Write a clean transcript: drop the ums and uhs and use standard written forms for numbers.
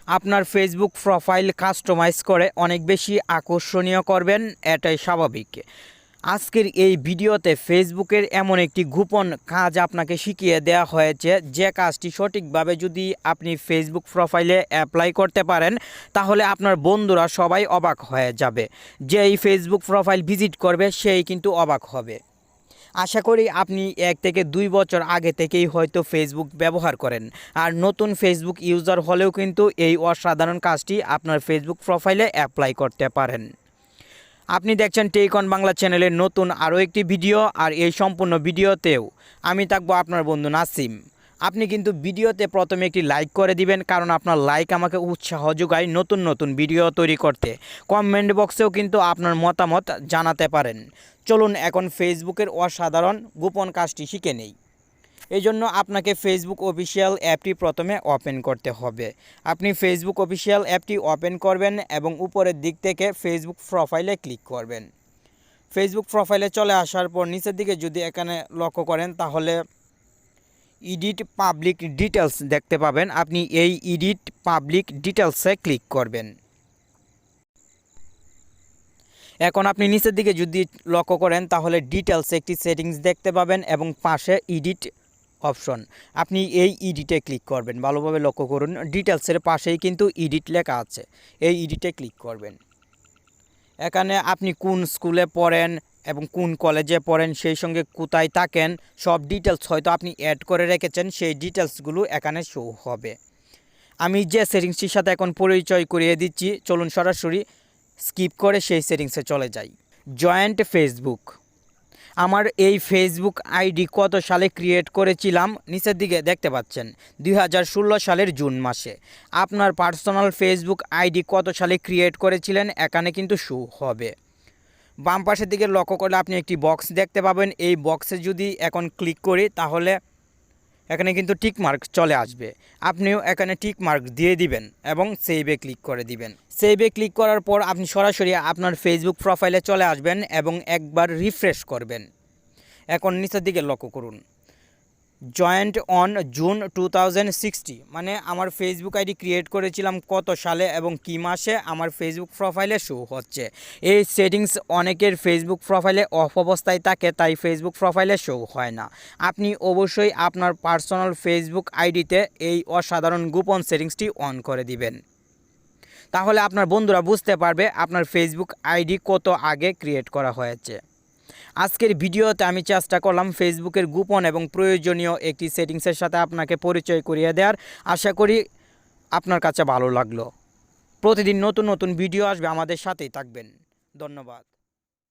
আপনার Facebook profile customise করে অনেক বেশি আকর্ষণীয় করবেন, এটাই স্বাভাবিক। আজকের এই ভিডিওতে ফেসবুকের এমন একটি গোপন কাজ আপনাকে শিখিয়ে দেওয়া হয়েছে, যে কাজটি সঠিকভাবে যদি আপনি ফেসবুক প্রোফাইলে অ্যাপ্লাই করতে পারেন তাহলে আপনার বন্ধুরা সবাই অবাক হয়ে যাবে। যে এই ফেসবুক প্রোফাইল ভিজিট করবে সেই কিন্তু অবাক হবে। আশা করি আপনি 1 থেকে 2 বছর আগে থেকেই হয়তো ফেসবুক ব্যবহার করেন, আর নতুন ফেসবুক ইউজার হলেও কিন্তু এই অসাধারণ কাজটি আপনার ফেসবুক প্রোফাইলে অ্যাপ্লাই করতে পারেন। আপনি দেখছেন টেকন বাংলা চ্যানেলের নতুন আরও একটি ভিডিও, আর এই সম্পূর্ণ ভিডিওতেও আমি থাকবো আপনার বন্ধু নাসিম। আপনি কিন্তু ভিডিওতে প্রথমে একটি লাইক করে দিবেন, কারণ আপনার লাইক আমাকে উৎসাহ যোগায় নতুন নতুন ভিডিও তৈরি করতে। কমেন্ট বক্সেও কিন্তু আপনার মতামত জানাতে পারেন। চলুন এখন ফেসবুকের অসাধারণ গোপন কাজটি শিখে নেই। এই জন্য আপনাকে ফেসবুক অফিসিয়াল অ্যাপটি প্রথমে ওপেন করতে হবে। আপনি ফেসবুক অফিসিয়াল অ্যাপটি ওপেন করবেন এবং উপরের দিক থেকে ফেসবুক প্রোফাইলে ক্লিক করবেন। ফেসবুক প্রোফাইলে চলে আসার পর নিচের দিকে যদি এখানে লক্ষ্য করেন তাহলে এডিট পাবলিক ডিটেলস দেখতে পাবেন। আপনি এই এডিট পাবলিক ডিটেলসে ক্লিক করবেন। এখন আপনি নিচের দিকে যদি লক্ষ্য করেন তাহলে ডিটেলসে একটি সেটিংস দেখতে পাবেন এবং পাশে এডিট অপশন, আপনি এই এডিটে ক্লিক করবেন। ভালোভাবে লক্ষ্য করুন, ডিটেলসের পাশেই কিন্তু এডিট লেখা আছে, এই এডিটে ক্লিক করবেন। এখানে আপনি কোন স্কুলে পড়েন এবং কোন কলেজে পড়েন, সেই সঙ্গে কোথায় থাকেন, সব ডিটেলস হয়তো আপনি অ্যাড করে রেখেছেন, সেই ডিটেলসগুলো এখানে শো হবে। আমি যে সেটিংসটির সাথে এখন পরিচয় করিয়ে দিচ্ছি, চলুন সরাসরি স্কিপ করে সেই সেটিংসে চলে যাই। Joint Facebook. আমার এই ফেসবুক আইডি কত সালে ক্রিয়েট করেছিলাম নিচের দিকে দেখতে পাচ্ছেন 2016 সালের জুন মাসে। আপনার পার্সোনাল ফেসবুক আইডি কত সালে ক্রিয়েট করেছিলেন এখানে কিন্তু শো হবে। বাম পাশের দিকে লক্ষ্য করলে আপনি একটি বক্স দেখতে পাবেন। এই বক্সে যদি এখন ক্লিক করি তাহলে এখানে কিন্তু টিক মার্ক চলে আসবে। আপনিও এখানে টিক মার্ক দিয়ে দিবেন এবং সেভে ক্লিক করে দিবেন। সেভে ক্লিক করার পর আপনি সরাসরি আপনার ফেসবুক প্রোফাইলে চলে আসবেন এবং একবার রিফ্রেশ করবেন। এখন নিচের দিকে লক্ষ্য করুন, জয়েন্ট অন জুন 2060, মানে আমার ফেসবুক আইডি ক্রিয়েট করেছিলাম কত সালে এবং কী মাসে আমার ফেসবুক প্রোফাইলে শো হচ্ছে। এই সেটিংস অনেকের ফেসবুক প্রোফাইলে অফ অবস্থায় থাকে, তাই ফেসবুক প্রোফাইলে শো হয় না। আপনি অবশ্যই আপনার পার্সোনাল ফেসবুক আইডিতে এই অসাধারণ গোপন সেটিংসটি অন করে দিবেন। তাহলে আপনার বন্ধুরা বুঝতে পারবে আপনার ফেসবুক আইডি কত আগে ক্রিয়েট করা হয়েছে। আজকের ভিডিওতে আমি চেষ্টা করলাম ফেসবুকের গোপন এবং প্রয়োজনীয় একটি সেটিংসের সাথে আপনাকে পরিচয় করিয়ে দেওয়ার। আশা করি আপনার কাছে ভালো লাগলো। প্রতিদিন নতুন নতুন ভিডিও আসবে, আমাদের সাথেই থাকবেন। ধন্যবাদ।